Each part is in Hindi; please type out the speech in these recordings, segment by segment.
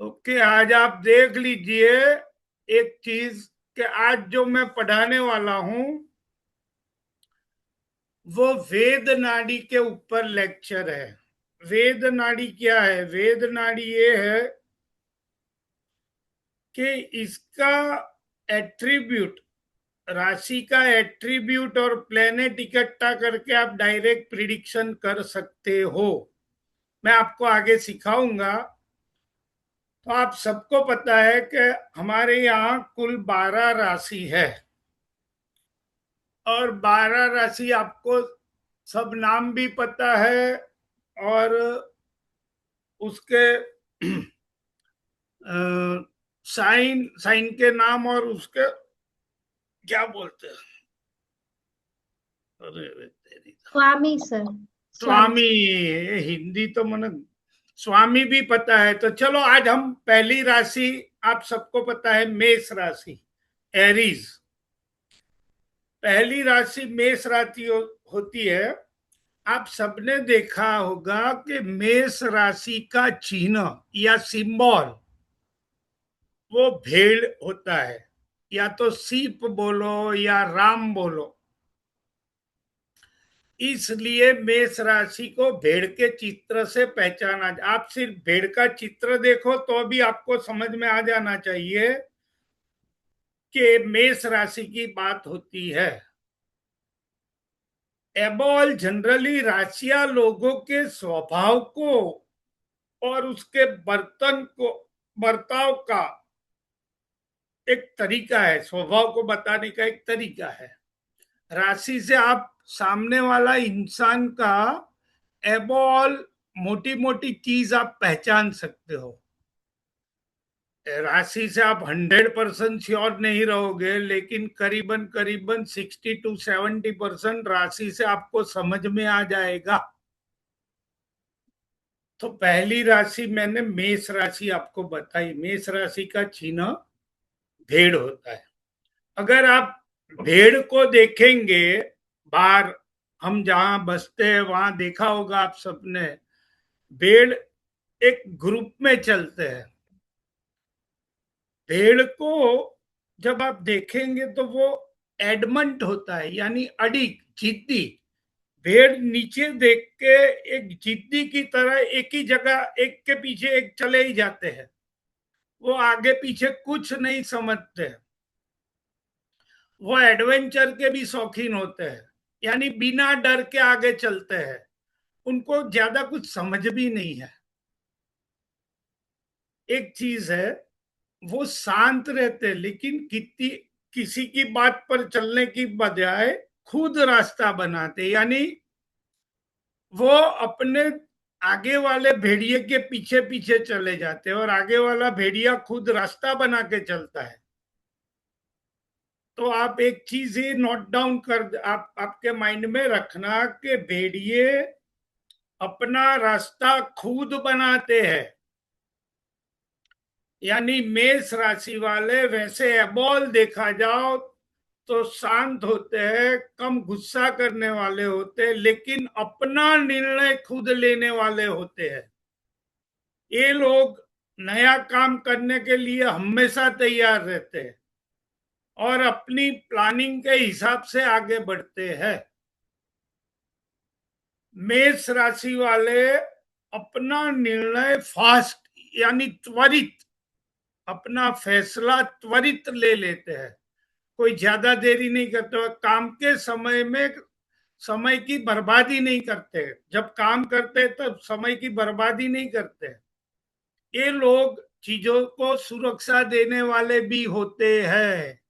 ओके, आज आप देख लीजिए एक चीज कि आज जो मैं पढ़ाने वाला हूं वो वेद नाड़ी के ऊपर लेक्चर है। वेद नाड़ी क्या है? वेद नाड़ी ये है कि इसका एट्रीब्यूट, राशि का एट्रीब्यूट और प्लेनेट इकट्ठा करके आप डायरेक्ट प्रिडिक्शन कर सकते हो। मैं आपको आगे सिखाऊंगा। तो आप सबको पता है कि हमारे यहाँ कुल 12 राशि है, और 12 राशि आपको सब नाम भी पता है, और उसके साइन साइन के नाम, और उसके क्या बोलते हैं, अरे तेरी स्वामी सर। स्वामी। स्वामी। हिंदी तो मन स्वामी भी पता है। तो चलो आज हम पहली राशि, आप सबको पता है मेष राशि, एरीज। पहली राशि मेष राशि होती है। आप सबने देखा होगा कि मेष राशि का चिन्ह या सिंबल वो भेड़ होता है, या तो सीप बोलो या राम बोलो। इसलिए मेष राशि को भेड़ के चित्र से पहचाना। आप सिर्फ भेड़ का चित्र देखो तो भी आपको समझ में आ जाना चाहिए कि मेष राशि की बात होती है। एबॉल जनरली राशियां लोगों के स्वभाव को और उसके बर्ताव का एक तरीका है, स्वभाव को बताने का एक तरीका है। राशि से आप सामने वाला इंसान का एबॉल, मोटी मोटी चीज आप पहचान सकते हो। राशि से आप 100% श्योर नहीं रहोगे, लेकिन करीबन करीबन 60 to 70% राशि से आपको समझ में आ जाएगा। तो पहली राशि मैंने मेष राशि आपको बताई। मेष राशि का चिन्ह भेड़ होता है। अगर आप भेड़ को देखेंगे, बाहर हम जहां बसते हैं वहां देखा होगा आप सबने, भेड़ एक ग्रुप में चलते हैं। भेड़ को जब आप देखेंगे तो वो एडमंट होता है, यानी अडिग, जिद्दी। भेड़ नीचे देख के एक जिद्दी की तरह एक ही जगह, एक के पीछे एक चले ही जाते हैं। वो आगे पीछे कुछ नहीं समझते। वो एडवेंचर के भी शौकीन होते हैं, यानी बिना डर के आगे चलते हैं। उनको ज्यादा कुछ समझ भी नहीं है। एक चीज है, वो शांत रहते, लेकिन कितनी किसी की बात पर चलने की बजाय खुद रास्ता बनाते, यानी वो अपने आगे वाले भेड़िए के पीछे पीछे चले जाते हैं, और आगे वाला भेड़िया खुद रास्ता बना के चलता है। तो आप एक चीज ही नोट डाउन कर, आप आपके माइंड में रखना कि भेड़िए अपना रास्ता खुद बनाते हैं। यानी मेष राशि वाले वैसे अबोल देखा जाओ तो शांत होते हैं, कम गुस्सा करने वाले होते हैं, लेकिन अपना निर्णय खुद लेने वाले होते हैं। ये लोग नया काम करने के लिए हमेशा तैयार रहते हैं और अपनी प्लानिंग के हिसाब से आगे बढ़ते हैं। मेष राशि वाले अपना निर्णय फास्ट, यानी त्वरित, अपना फैसला त्वरित ले लेते हैं। कोई ज्यादा देरी नहीं करते, काम के समय में समय की बर्बादी नहीं करते। जब काम करते तब समय की बर्बादी नहीं करते। ये लोग चीजों को सुरक्षा देने वाले भी होते हैं।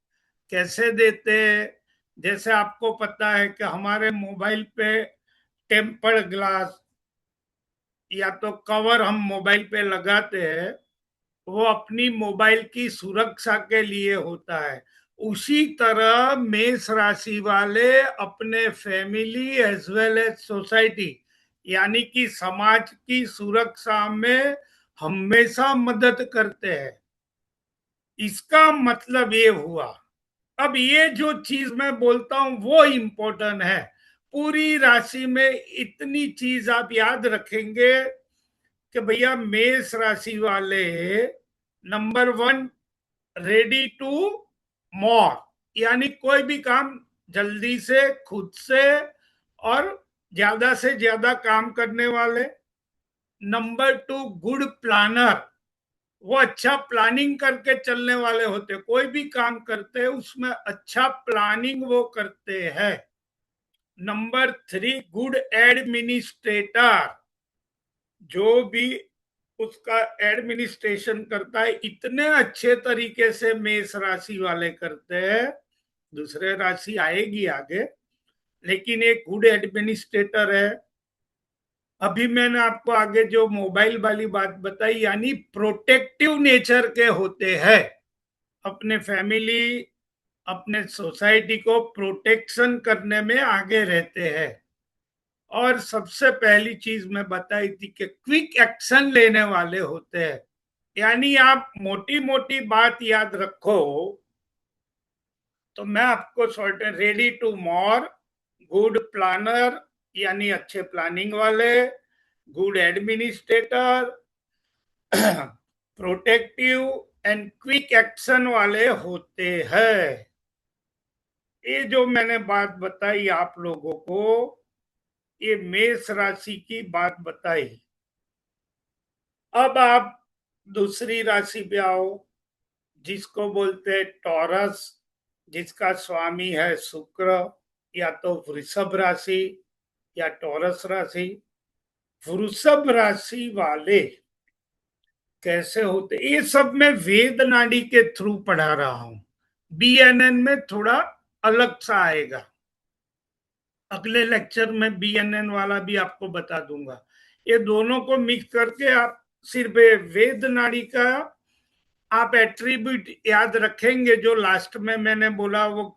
कैसे देते हैं? जैसे आपको पता है कि हमारे मोबाइल पे टेम्पर्ड ग्लास या तो कवर हम मोबाइल पे लगाते हैं, वो अपनी मोबाइल की सुरक्षा के लिए होता है। उसी तरह मेष राशि वाले अपने family as well as society, यानी कि समाज की सुरक्षा में हमेशा मदद करते हैं। इसका मतलब ये हुआ। अब ये जो चीज मैं बोलता हूं वो इंपॉर्टेंट है। पूरी राशि में इतनी चीज आप याद रखेंगे कि भैया मेष राशि वाले नंबर 1, रेडी टू मोर, यानी कोई भी काम जल्दी से, खुद से और ज्यादा से ज्यादा काम करने वाले। नंबर 2, गुड प्लानर, वो अच्छा प्लानिंग करके चलने वाले होते, कोई भी काम करते हैं उसमें अच्छा प्लानिंग वो करते हैं। नंबर 3, गुड एडमिनिस्ट्रेटर, जो भी उसका एडमिनिस्ट्रेशन करता है इतने अच्छे तरीके से मेष राशि वाले करते हैं, दूसरे राशि आएगी आगे, लेकिन एक गुड एडमिनिस्ट्रेटर है। अभी मैंने आपको आगे जो मोबाइल वाली बात बताई, यानी प्रोटेक्टिव नेचर के होते हैं, अपने फैमिली, अपने सोसाइटी को प्रोटेक्शन करने में आगे रहते हैं। और सबसे पहली चीज मैं बताई थी कि क्विक एक्शन लेने वाले होते हैं, यानी आप मोटी मोटी बात याद रखो तो मैं आपको short, ready to more, good planner यानी अच्छे प्लानिंग वाले, good administrator, protective and quick action वाले होते हैं। ये जो मैंने बात बताई आप लोगों को, ये मेष राशि की बात बताई। अब आप दूसरी राशि पे आओ, जिसको बोलते हैं टॉरस, जिसका स्वामी है शुक्र, या तो वृषभ राशि या टॉरस राशि। वृषभ राशि वाले कैसे होते, ये सब मैं वेद नाड़ी के थ्रू पढ़ा रहा हूं, बीएनएन में थोड़ा अलग सा आएगा। अगले लेक्चर में बीएनएन वाला भी आपको बता दूंगा। ये दोनों को मिक्स करके आप सिर्फ वेद नाड़ी का आप एट्रीब्यूट याद रखेंगे, जो लास्ट में मैंने बोला, वो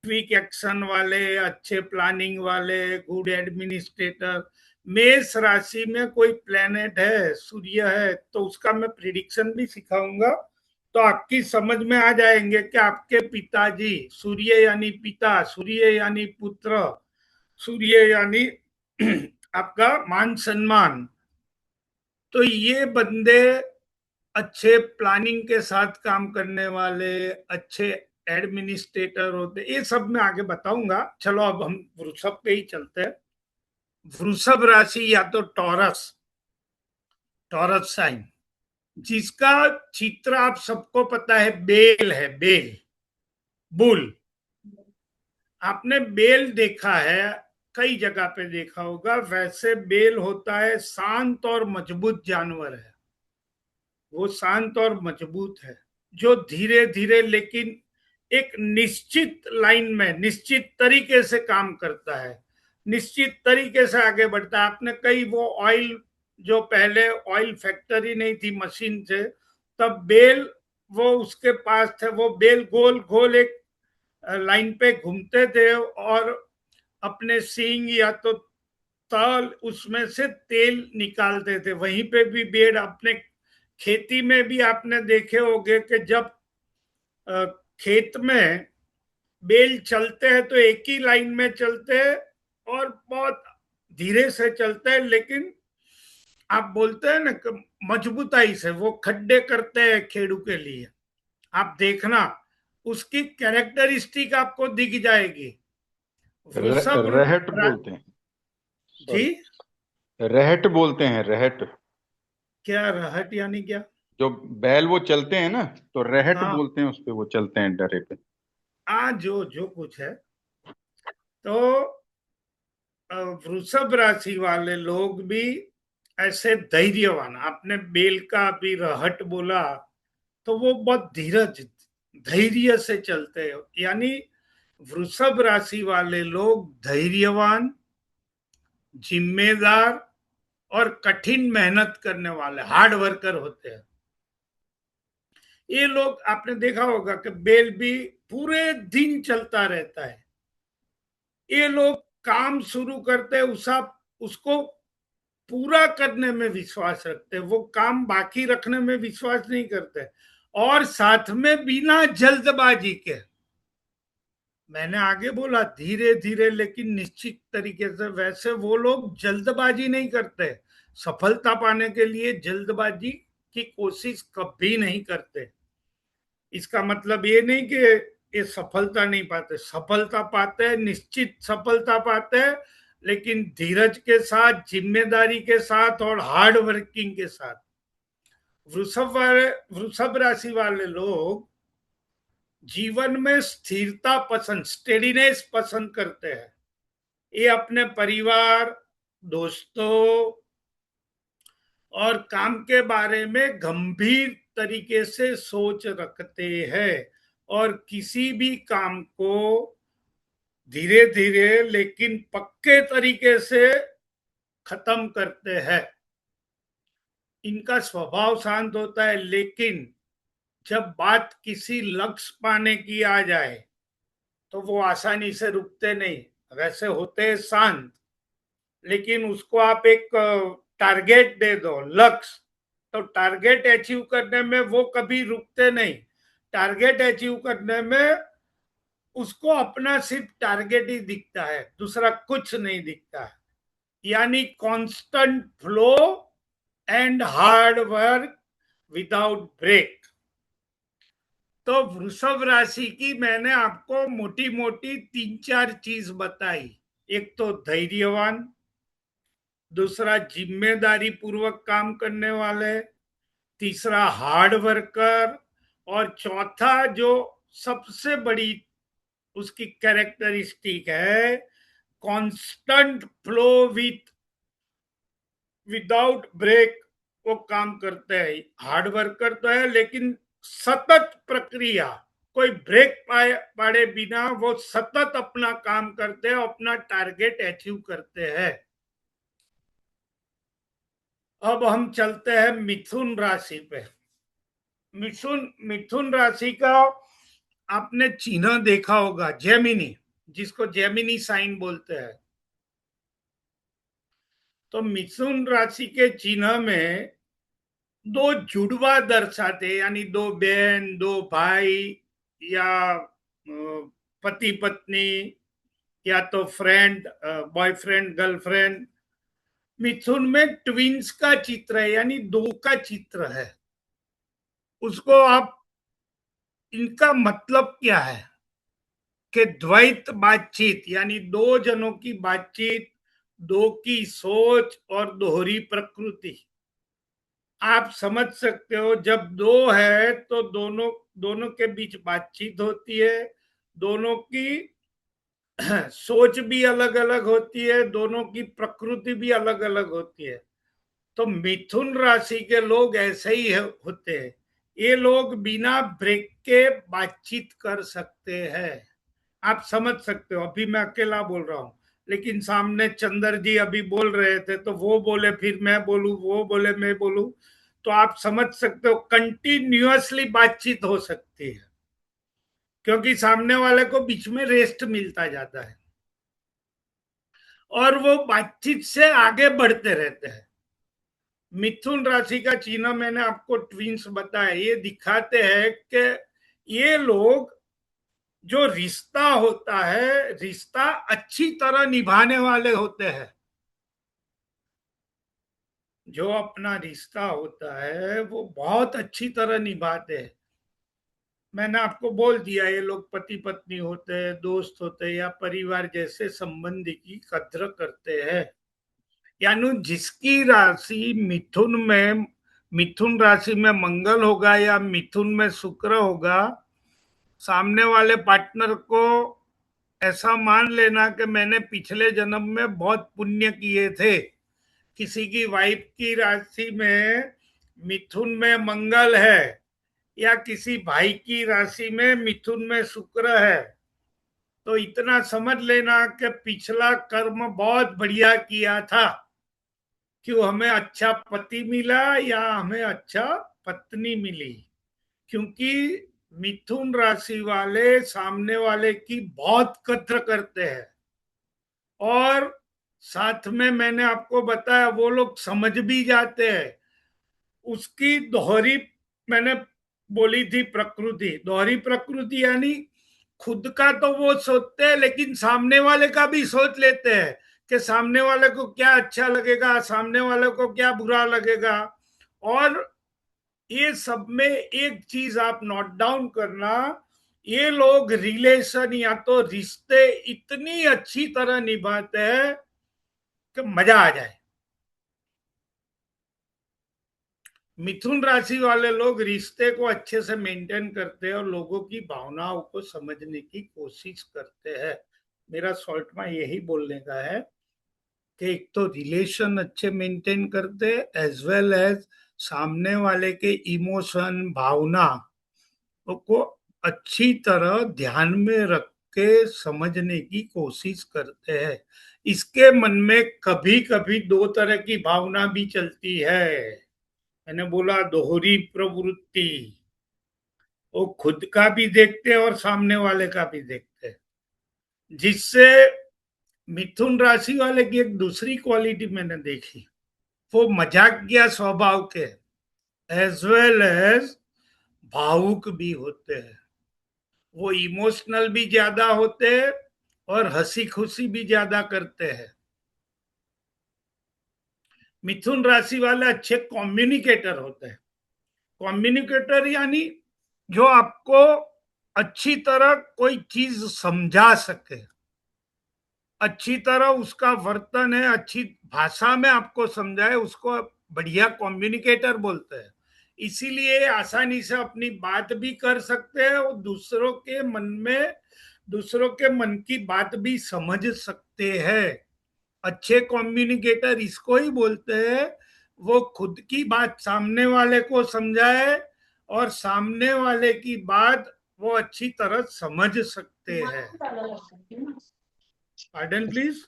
क्विक एक्शन वाले, अच्छे प्लानिंग वाले, गुड एडमिनिस्ट्रेटर। मेष राशि में कोई प्लेनेट है, सूर्य है, तो उसका मैं प्रिडिक्शन भी सिखाऊंगा, तो आपकी समझ में आ जाएंगे कि आपके पिताजी, सूर्य यानी पिता, सूर्य यानी पुत्र, सूर्य यानी आपका मान सम्मान, तो ये बंदे अच्छे प्लानिंग के साथ काम करने वाले, अच्छे एडमिनिस्ट्रेटर होते, ये सब मैं आगे बताऊंगा। चलो अब हम वृषभ पे ही चलते हैं। वृषभ राशि या तो टॉरस, टॉरस साइन, जिसका चित्र आप सबको पता है, बेल है, बेल, बुल। आपने बेल देखा है, कई जगह पे देखा होगा। वैसे बेल होता है शांत और मजबूत जानवर है, वो शांत और मजबूत है, जो धीरे धीरे लेकिन एक निश्चित लाइन में, निश्चित तरीके से काम करता है, निश्चित तरीके से आगे बढ़ता है। आपने कई वो ऑयल, जो पहले ऑयल फैक्ट्री नहीं थी, मशीन से, तब बेल वो उसके पास थे, वो बेल गोल गोल एक लाइन पे घूमते थे और अपने सींग या तो तल उसमें से तेल निकालते थे। वहीं पे भी बेल, अपने खेती में भी आपने देखे होंगे कि जब खेत में बेल चलते हैं तो एक ही लाइन में चलते हैं और बहुत धीरे से चलते हैं, लेकिन आप बोलते हैं ना कि मजबूताई से वो खड्डे करते हैं खेड़ू के लिए। आप देखना, उसकी कैरेक्टरिस्टिक आपको दिख जाएगी। वृषभ रहट बोलते हैं, जी, सॉरी, रहट बोलते हैं, रहट। क्या रहट यानी क्या? जो बैल वो चलते हैं ना, तो रहट हाँ, बोलते हैं, उस पे वो चलते हैं डरे पे। जो जो कुछ है, तो वृषभ राशि वाले लोग भी ऐसे धैर्यवान, आपने बेल का भी रहट बोला, तो वो बहुत धीरज, धैर्य से चलते हैं, यानी वृषभ राशि वाले लोग धैर्यवान, जिम्मेदार और कठिन मेहनत करने वाले, हार्ड वर्कर होते हैं। ये लोग, आपने देखा होगा कि बेल भी पूरे दिन चलता रहता है। ये लोग काम शुरू करते हैं, उसको पूरा करने में विश्वास रखते हैं, वो काम बाकी रखने में विश्वास नहीं करते, और साथ में बिना जल्दबाजी के, मैंने आगे बोला धीरे धीरे लेकिन निश्चित तरीके से, वैसे वो लोग जल्दबाजी नहीं करते, सफलता पाने के लिए जल्दबाजी की कोशिश कभी नहीं करते। इसका मतलब ये नहीं कि ये सफलता नहीं पाते, सफलता पाते हैं, निश्चित सफलता पाते हैं, लेकिन धीरज के साथ, जिम्मेदारी के साथ और हार्ड वर्किंग के साथ। वृषभ राशि वाले लोग जीवन में स्थिरता पसंद, स्टेडीनेस पसंद करते हैं। ये अपने परिवार, दोस्तों और काम के बारे में गंभीर तरीके से सोच रखते हैं और किसी भी काम को धीरे धीरे लेकिन पक्के तरीके से खत्म करते हैं। इनका स्वभाव शांत होता है, लेकिन जब बात किसी लक्ष्य पाने की आ जाए तो वो आसानी से रुकते नहीं। वैसे होते हैं शांत, लेकिन उसको आप एक टारगेट दे दो, लक्ष्य, तो टारगेट अचीव करने में वो कभी रुकते नहीं। टारगेट अचीव करने में उसको अपना सिर्फ टारगेट ही दिखता है, दूसरा कुछ नहीं दिखता है। यानी constant flow and hard work without break. तो वृषभ राशि की मैंने आपको मोटी मोटी 3-4 चीज बताई। एक तो धैर्यवान, दूसरा जिम्मेदारी पूर्वक काम करने वाले, तीसरा हार्ड वर्कर, और चौथा जो सबसे बड़ी उसकी कैरेक्टरिस्टिक है, कांस्टेंट फ्लो विदाउट ब्रेक। वो काम करते हैं, हार्ड वर्कर तो है लेकिन सतत प्रक्रिया, कोई ब्रेक पाड़े बिना वो सतत अपना काम करते हैं, अपना टारगेट अचीव करते हैं। अब हम चलते हैं मिथुन राशि पे। मिथुन राशि का आपने चिन्ह देखा होगा, जेमिनी, जिसको जेमिनी साइन बोलते हैं। तो मिथुन राशि के चिन्ह में दो जुड़वा दर्शाते, यानी दो बहन, दो भाई, या पति पत्नी, या तो फ्रेंड, बॉयफ्रेंड, गर्लफ्रेंड। मिथुन में ट्विंस का चित्र है, यानी दो का चित्र है। उसको आप, इनका मतलब क्या है कि द्वैत बातचीत, यानी दो जनों की बातचीत, दो की सोच और दोहरी प्रकृति। आप समझ सकते हो, जब दो है तो दोनों दोनों के बीच बातचीत होती है, दोनों की सोच भी अलग अलग होती है, दोनों की प्रकृति भी अलग अलग होती है। तो मिथुन राशि के लोग ऐसे ही होते हैं। ये लोग बिना ब्रेक के बातचीत कर सकते हैं। आप समझ सकते हो, अभी मैं अकेला बोल रहा हूं, लेकिन सामने चंद्र जी अभी बोल रहे थे, तो वो बोले फिर मैं बोलूं, वो बोले मैं बोलूं, तो आप समझ सकते हो कंटिन्यूअसली बातचीत हो सकती है, क्योंकि सामने वाले को बीच में रेस्ट मिलता जाता है और वो बातचीत से आगे बढ़ते रहते हैं। मिथुन राशि का चिन्ह मैंने आपको ट्विंस बताया, ये दिखाते हैं कि ये लोग, जो रिश्ता होता है, रिश्ता अच्छी तरह निभाने वाले होते हैं। जो अपना रिश्ता होता है वो बहुत अच्छी तरह निभाते हैं। मैंने आपको बोल दिया, ये लोग पति पत्नी होते हैं, दोस्त होते हैं, या परिवार जैसे संबंध की कद्र करते हैं। यानी जिसकी राशि मिथुन राशि में मंगल होगा या मिथुन में शुक्र होगा, सामने वाले पार्टनर को ऐसा मान लेना कि मैंने पिछले जन्म में बहुत पुण्य किए थे। किसी की वाइफ की राशि में मिथुन में मंगल है, या किसी भाई की राशि में मिथुन में शुक्र है, तो इतना समझ लेना कि पिछला कर्म बहुत बढ़िया किया था, क्यों हमें अच्छा पति मिला या हमें अच्छा पत्नी मिली। क्योंकि मिथुन राशि वाले सामने वाले की बहुत कद्र करते हैं, और साथ में मैंने आपको बताया वो लोग समझ भी जाते हैं। उसकी दोहरी, मैंने बोली थी प्रकृति, दोहरी प्रकृति यानी खुद का तो वो सोचते हैं, लेकिन सामने वाले का भी सोच लेते हैं कि सामने वाले को क्या अच्छा लगेगा, सामने वाले को क्या बुरा लगेगा। और ये सब में एक चीज आप नोट डाउन करना, ये लोग रिलेशन या तो रिश्ते इतनी अच्छी तरह निभाते हैं कि मजा आ जाए। मिथुन राशि वाले लोग रिश्ते को अच्छे से मेंटेन करते हैं और लोगों की भावनाओं को समझने की कोशिश करते हैं। मेरा शॉर्ट में यही बोलने का है कि एक तो रिलेशन अच्छे मेंटेन करते एज वेल एज सामने वाले के इमोशन भावना को अच्छी तरह ध्यान में रख के समझने की कोशिश करते हैं। इसके मन में कभी कभी दो तरह की भावना भी चलती है। मैंने बोला दोहरी प्रवृत्ति, वो खुद का भी देखते हैं और सामने वाले का भी देखते हैं। जिससे मिथुन राशि वाले की एक दूसरी क्वालिटी मैंने देखी, वो मजाकिया स्वभाव के एज वेल एज भावुक भी होते हैं। वो इमोशनल भी ज्यादा होते हैं और हंसी खुशी भी ज्यादा करते हैं। मिथुन राशि वाले अच्छे कम्युनिकेटर होते हैं। कम्युनिकेटर यानी जो आपको अच्छी तरह कोई चीज समझा सके, अच्छी तरह उसका वर्तन है, अच्छी भाषा में आपको समझाए, उसको बढ़िया कम्युनिकेटर बोलते हैं। इसीलिए आसानी से अपनी बात भी कर सकते हैं और दूसरों के मन की बात भी समझ सकते हैं। अच्छे कम्युनिकेटर इसको ही बोलते हैं, वो खुद की बात सामने वाले को समझाए और सामने वाले की बात वो अच्छी तरह समझ सकते हैं। Pardon please.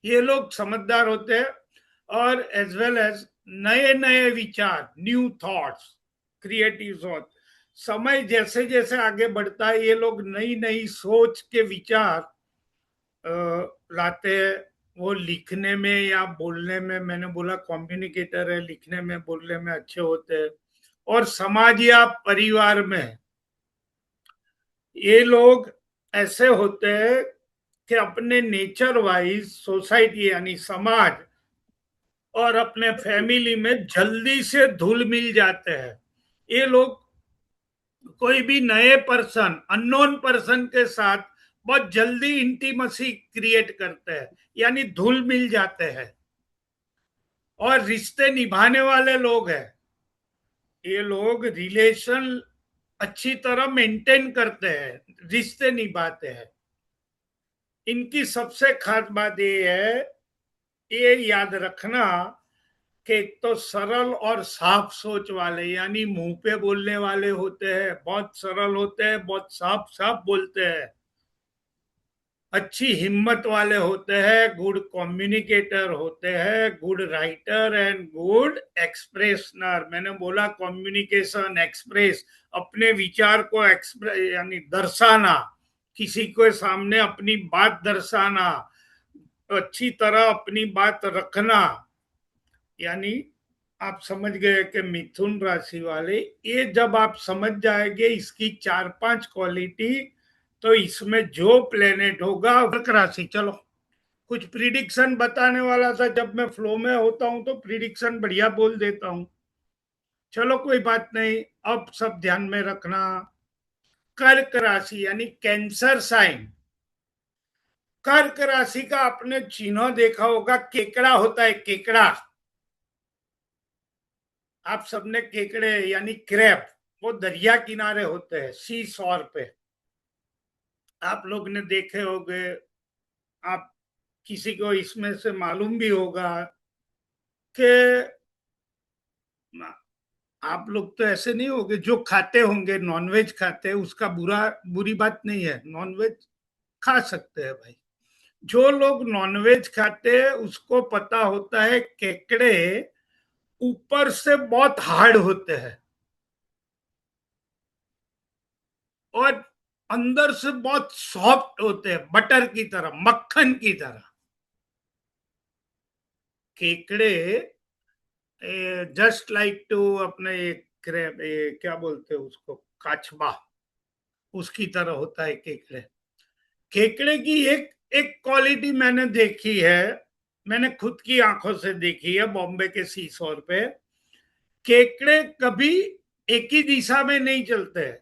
ये लोग समझदार होते हैं और एज वेल एज नए नए विचार, न्यू थॉट्स, क्रिएटिव थॉट। समय जैसे जैसे आगे बढ़ता है ये लोग नई नई सोच के विचार लाते हैं। वो लिखने में या बोलने में, मैंने बोला कम्युनिकेटर है, लिखने में बोलने में अच्छे होते हैं। और समाज या परिवार में ये लोग ऐसे होते हैं कि अपने नेचर वाइज सोसाइटी यानी समाज और अपने फैमिली में जल्दी से घुल मिल जाते हैं। ये लोग कोई भी नए पर्सन, अननोन पर्सन के साथ बहुत जल्दी इंटीमेसी क्रिएट करते हैं, यानी घुल मिल जाते हैं और रिश्ते निभाने वाले लोग हैं। ये लोग रिलेशन अच्छी तरह मेंटेन करते हैं, रिश्ते निभाते हैं। इनकी सबसे खास बात ये है, ये याद रखना कि एक तो सरल और साफ सोच वाले, यानी मुंह पे बोलने वाले होते हैं, बहुत सरल होते हैं, बहुत साफ साफ बोलते हैं। अच्छी हिम्मत वाले होते हैं, गुड कम्युनिकेटर होते हैं, गुड राइटर एंड गुड एक्सप्रेशनर। मैंने बोला कम्युनिकेशन, एक्सप्रेस, अपने विचार को एक्सप्रेस यानी दर्शाना, किसी के सामने अपनी बात दर्शाना, अच्छी तरह अपनी बात रखना। यानी आप समझ गए कि मिथुन राशि वाले, ये जब आप समझ जाएंगे इसकी 4-5 क्वालिटी, तो इसमें जो प्लेनेट होगा वृक राशि। चलो कुछ प्रिडिक्शन बताने वाला था, जब मैं फ्लो में होता हूं तो प्रिडिक्शन बढ़िया बोल देता हूं। चलो कोई बात नहीं, अब सब ध्यान में रखना। कर्क राशि यानी कैंसर साइन। कर्क राशि का आपने चिन्ह देखा होगा, केकड़ा होता है, केकड़ा। आप सबने केकड़े यानी क्रैब, वो दरिया किनारे होते हैं, सी शोर पे आप लोग ने देखे होंगे। आप किसी को इसमें से मालूम भी होगा कि आप लोग तो ऐसे नहीं होंगे जो खाते होंगे, नॉनवेज खाते हैं, उसका बुरी बात नहीं है, नॉनवेज खा सकते हैं भाई। जो लोग नॉनवेज खाते हैं उसको पता होता है केकड़े ऊपर से बहुत हार्ड होते हैं और अंदर से बहुत सॉफ्ट होते हैं, बटर की तरह, मक्खन की तरह। केकड़े जस्ट लाइक टू अपने क्रैब, क्या बोलते हैं उसको, काचबा, उसकी तरह होता है केकड़े। केकड़े की एक एक क्वालिटी मैंने देखी है मैंने खुद की आंखों से देखी है बॉम्बे के सी शोर पे। केकड़े कभी एक ही दिशा में नहीं चलते हैं,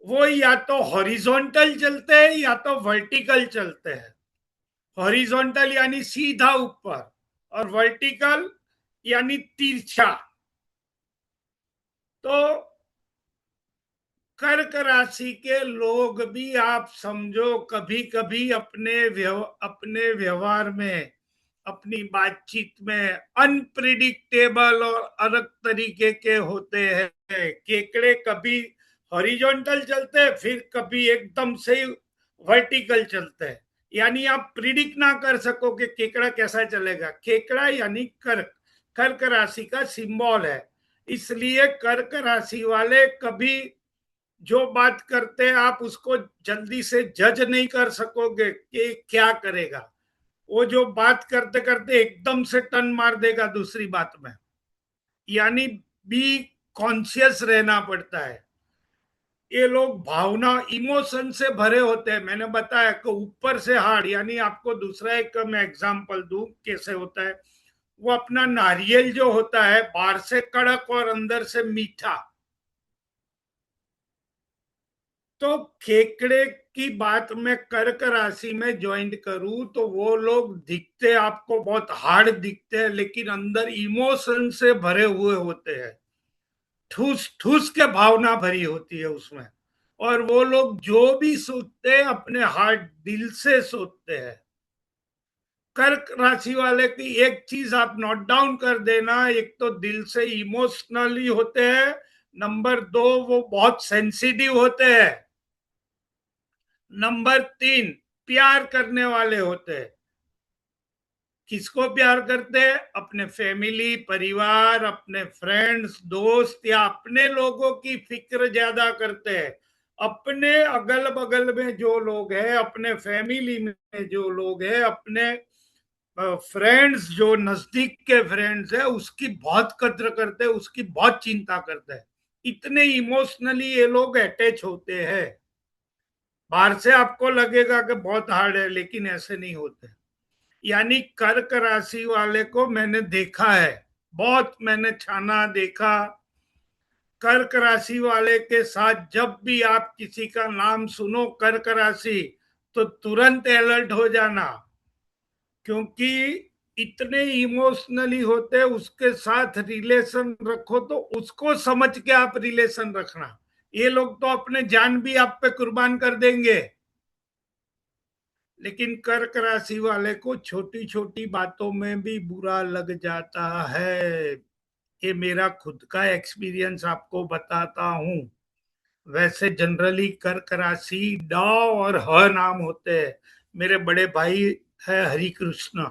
वो या तो हॉरिजॉन्टल चलते हैं या तो वर्टिकल चलते हैं। हॉरिजॉन्टल यानी सीधा ऊपर, और वर्टिकल यानी तिरछा। तो कर्क राशि के लोग भी आप समझो कभी कभी अपने व्यवहार में, अपनी बातचीत में अनप्रिडिक्टेबल और अलग तरीके के होते हैं। केकड़े कभी हॉरिजॉन्टल चलते हैं, फिर कभी एकदम से वर्टिकल चलते हैं। यानी आप प्रिडिक्ट ना कर सको कि केकड़ा कैसा चलेगा। केकड़ा यानी कर्क, कर्क राशि का सिंबल है। इसलिए कर्क राशि वाले कभी जो बात करते हैं आप उसको जल्दी से जज नहीं कर सकोगे कि क्या करेगा। वो जो बात करते करते एकदम से टर्न मार देगा दूसरी बात में। यानी बी कॉन्शियस रहना पड़ता है। ये लोग भावना, इमोशन से भरे होते हैं। मैंने बताया कि ऊपर से हार्ड, यानी आपको दूसरा एक मैं एग्जांपल दूं कैसे होता है। वो अपना नारियल जो होता है बाहर से कड़क और अंदर से मीठा। तो केकड़े की बात मैं कर्क राशि में ज्वाइन करूं तो वो लोग दिखते आपको बहुत हार्ड दिखते हैं, लेकिन अंदर इमोशन से भरे हुए होते हैं। ठूस ठूस के भावना भरी होती है उसमें। और वो लोग जो भी सोचते हैं अपने हार्ट दिल से सोचते हैं। कर्क राशि वाले की एक चीज आप नोट डाउन कर देना, एक तो दिल से इमोशनली होते हैं, नंबर दो वो बहुत सेंसिटिव होते हैं, नंबर तीन प्यार करने वाले होते हैं। किसको प्यार करते हैं? अपने फैमिली, परिवार, अपने फ्रेंड्स, दोस्त या अपने लोगों की फिक्र ज्यादा करते हैं। अपने अगल बगल में जो लोग हैं, अपने फैमिली में जो लोग हैं, अपने फ्रेंड्स जो नजदीक के फ्रेंड्स है उसकी बहुत कद्र करते हैं, उसकी बहुत चिंता करते हैं। इतने इमोशनली ये लोग अटैच होते हैं। बाहर से आपको लगेगा कि बहुत हार्ड है, लेकिन ऐसे नहीं होते। यानी कर्क राशि वाले को मैंने देखा है, बहुत मैंने छाना देखा। कर्क राशि वाले के साथ जब भी आप किसी का नाम सुनो कर्क राशि, तो तुरंत अलर्ट हो जाना, क्योंकि इतने इमोशनली होते। उसके साथ रिलेशन रखो तो उसको समझ के आप रिलेशन रखना। ये लोग तो अपने जान भी आप पे कुर्बान कर देंगे। लेकिन कर्क राशि वाले को छोटी छोटी बातों में भी बुरा लग जाता है। ये मेरा खुद का एक्सपीरियंस आपको बताता हूं। वैसे जनरली कर्क राशि ड और ह नाम होते हैं। मेरे बड़े भाई है हरि कृष्ण,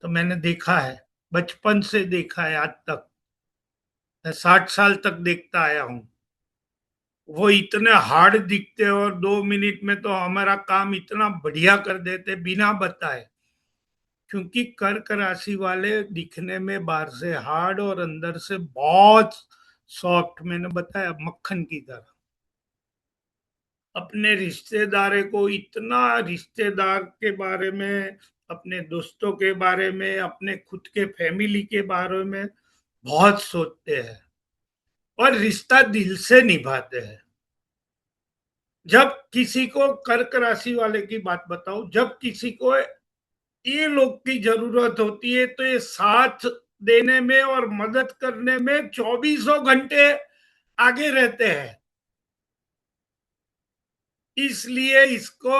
तो मैंने देखा है, बचपन से देखा है आज तक। मैं 60 साल तक देखता आया हूं। वो इतने हार्ड दिखते और 2 मिनट में तो हमारा काम इतना बढ़िया कर देते बिना बताए। क्योंकि कर्क राशि वाले दिखने में बाहर से हार्ड और अंदर से बहुत सॉफ्ट, मैंने बताया मक्खन की तरह। अपने रिश्तेदार को इतना, रिश्तेदार के बारे में, अपने दोस्तों के बारे में, अपने खुद के फैमिली के बारे में बहुत सोचते हैं और रिश्ता दिल से निभाते हैं। जब किसी को, कर्क राशि वाले की बात बताओ, जब किसी को ये लोग की जरूरत होती है तो ये साथ देने में और मदद करने में 24 घंटे आगे रहते हैं। इसलिए इसको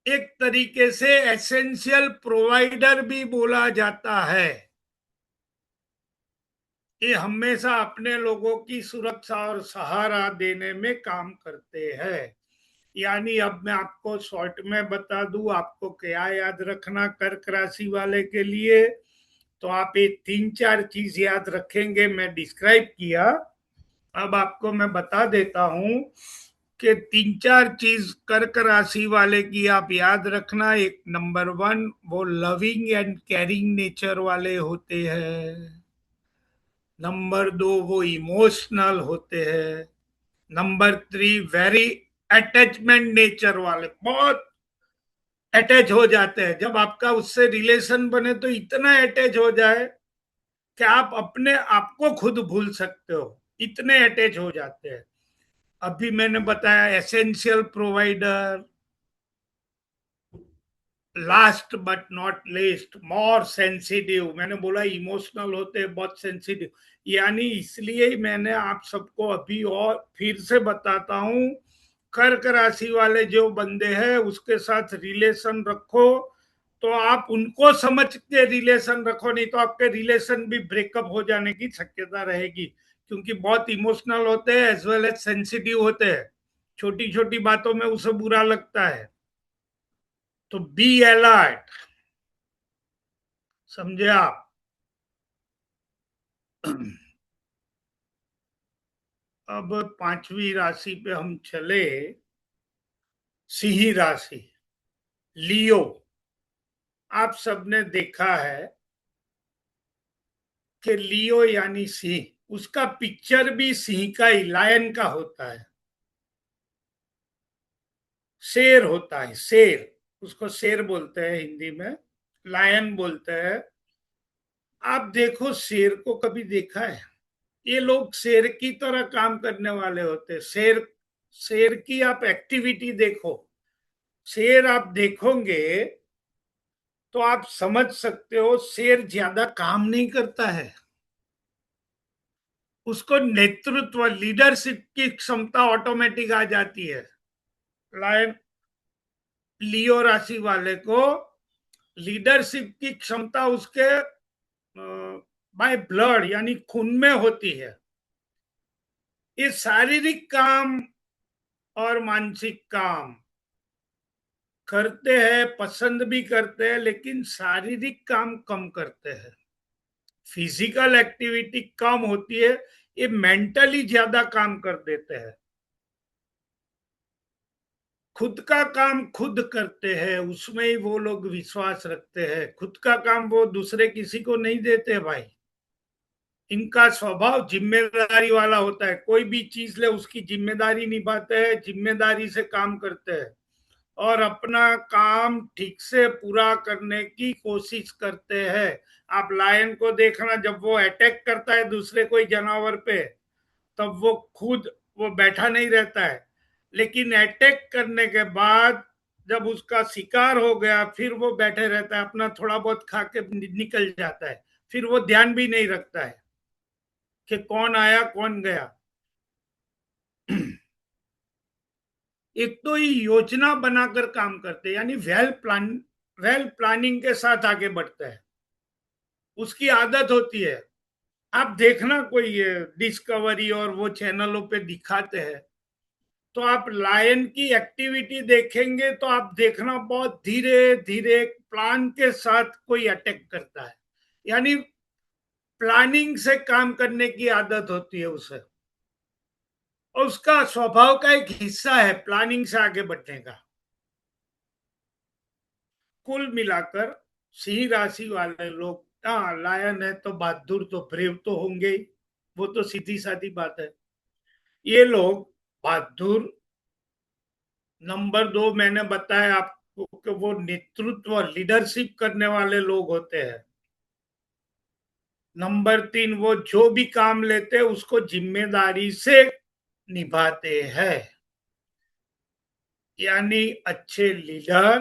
एक तरीके से एसेंशियल प्रोवाइडर भी बोला जाता है। ये हमेशा अपने लोगों की सुरक्षा और सहारा देने में काम करते हैं। यानी अब मैं आपको शॉर्ट में बता दूं, आपको क्या याद रखना कर्क राशि वाले के लिए। तो आप ये 3-4 चीज याद रखेंगे, मैं डिस्क्राइब किया। अब आपको मैं बता देता हूं कि 3-4 चीज कर्क राशि वाले की आप याद रखना। एक, नंबर 1, वो लविंग एंड केयरिंग नेचर वाले होते हैं। नंबर 2, वो इमोशनल होते हैं। नंबर 3, वेरी अटैचमेंट नेचर वाले, बहुत अटैच हो जाते हैं। जब आपका उससे रिलेशन बने तो इतना अटैच हो जाए कि आप अपने आप को खुद भूल सकते हो, इतने अटैच हो जाते हैं। अभी मैंने बताया essential provider, last but not least more sensitive, मैंने बोला इमोशनल होते हैं, बहुत सेंसिटिव। यानी इसलिए ही मैंने आप सबको अभी और फिर से बताता हूं, कर्क राशि वाले जो बंदे हैं उसके साथ रिलेशन रखो तो आप उनको समझ के रिलेशन रखो, नहीं तो आपके रिलेशन भी ब्रेकअप हो जाने की शक्यता रहेगी, क्योंकि बहुत इमोशनल होते हैं एज वेल एज सेंसिटिव होते हैं। छोटी छोटी बातों में उसे बुरा लगता है, तो बी अलर्ट, समझे आप। अब पांचवी राशि पे हम चले, सिंह राशि, लियो। आप सबने देखा है कि लियो यानी सिंह, उसका पिक्चर भी सिंह का ही, लायन का होता है, शेर होता है, शेर, उसको शेर बोलते हैं हिंदी में, लायन बोलते हैं। आप देखो शेर को कभी देखा है? ये लोग शेर की तरह काम करने वाले होते हैं। शेर, शेर की आप एक्टिविटी देखो, शेर आप देखोगे तो आप समझ सकते हो शेर ज्यादा काम नहीं करता है, उसको नेतृत्व, लीडरशिप की क्षमता ऑटोमेटिक आ जाती है। लायन, लियो राशि वाले को लीडरशिप की क्षमता उसके बाय ब्लड यानी खून में होती है। ये शारीरिक काम और मानसिक काम करते हैं, पसंद भी करते हैं, लेकिन शारीरिक काम कम करते हैं, फिजिकल एक्टिविटी कम होती है, ये मेंटली ज्यादा काम कर देते हैं। खुद का काम खुद करते हैं, उसमें ही वो लोग विश्वास रखते हैं। खुद का काम वो दूसरे किसी को नहीं देते भाई। इनका स्वभाव जिम्मेदारी वाला होता है, कोई भी चीज ले उसकी जिम्मेदारी निभाते हैं, जिम्मेदारी से काम करते हैं और अपना काम ठीक से पूरा करने की कोशिश करते हैं। आप लायन को देखना, जब वो अटैक करता है दूसरे कोई जानवर पे, तब वो खुद वो बैठा नहीं रहता है, लेकिन अटैक करने के बाद जब उसका शिकार हो गया फिर वो बैठे रहता है, अपना थोड़ा बहुत खा के निकल जाता है, फिर वो ध्यान भी नहीं रखता है कि कौन आया कौन गया। एक तो ये योजना बनाकर काम करते हैं, यानी वेल प्लानिंग के साथ आगे बढ़ते हैं, उसकी आदत होती है। आप देखना कोई डिस्कवरी और वो चैनलों पे दिखाते हैं, तो आप लायन की एक्टिविटी देखेंगे तो आप देखना बहुत धीरे धीरे प्लान के साथ कोई अटैक करता है, यानी प्लानिंग से काम करने की आदत होती है उसे, और उसका स्वभाव का एक हिस्सा है प्लानिंग से आगे बढ़ने का। कुल मिलाकर सिंह राशि वाले लोग, हाँ लायन है तो बहादुर तो ब्रेव तो होंगे ही, वो तो सीधी सादी बात है। ये लोग बहादुर, नंबर दो मैंने बताया आपको कि वो नेतृत्व लीडरशिप करने वाले लोग होते हैं। नंबर तीन, वो जो भी काम लेते हैं उसको जिम्मेदारी से निभाते हैं, यानी अच्छे लीडर,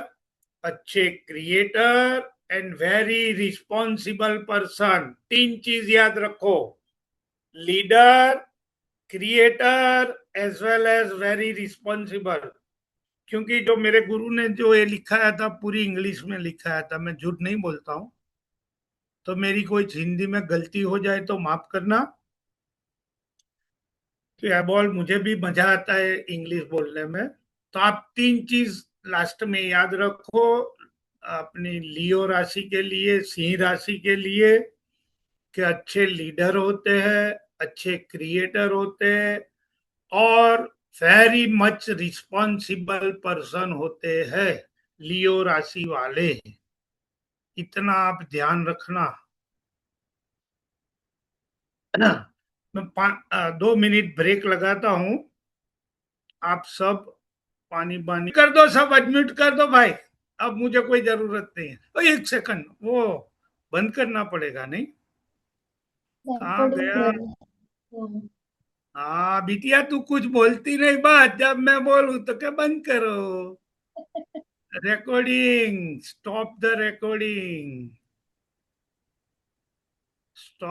अच्छे creator and very responsible person. तीन चीज याद रखो, leader, creator as well as very responsible. क्योंकि जो मेरे गुरु ने जो ये लिखाया था पूरी इंग्लिश में लिखाया था, मैं झूठ नहीं बोलता हूं, तो मेरी कोई हिंदी में गलती हो जाए तो माफ करना। तो यह बॉल, मुझे भी मजा आता है इंग्लिश बोलने में। तो आप तीन चीज लास्ट में याद रखो अपनी लियो राशि के लिए, सिंह राशि के लिए, कि अच्छे लीडर होते हैं, अच्छे क्रिएटर होते हैं और वेरी मच रिस्पॉन्सिबल पर्सन होते हैं लियो राशि वाले। इतना आप ध्यान रखना। मैं 2 मिनट ब्रेक लगाता हूं, आप सब पानी पानी कर दो, सब एडमिट कर दो भाई। अब मुझे कोई जरूरत नहीं है। एक सेकंड, वो बंद करना पड़ेगा नहीं? कहाँ recording गया? कर हाँ, हाँ बिटिया, तू कुछ बोलती नहीं, बात जब मैं बोलूं तो क्या बंद करो। Recording, stop the recording, stop.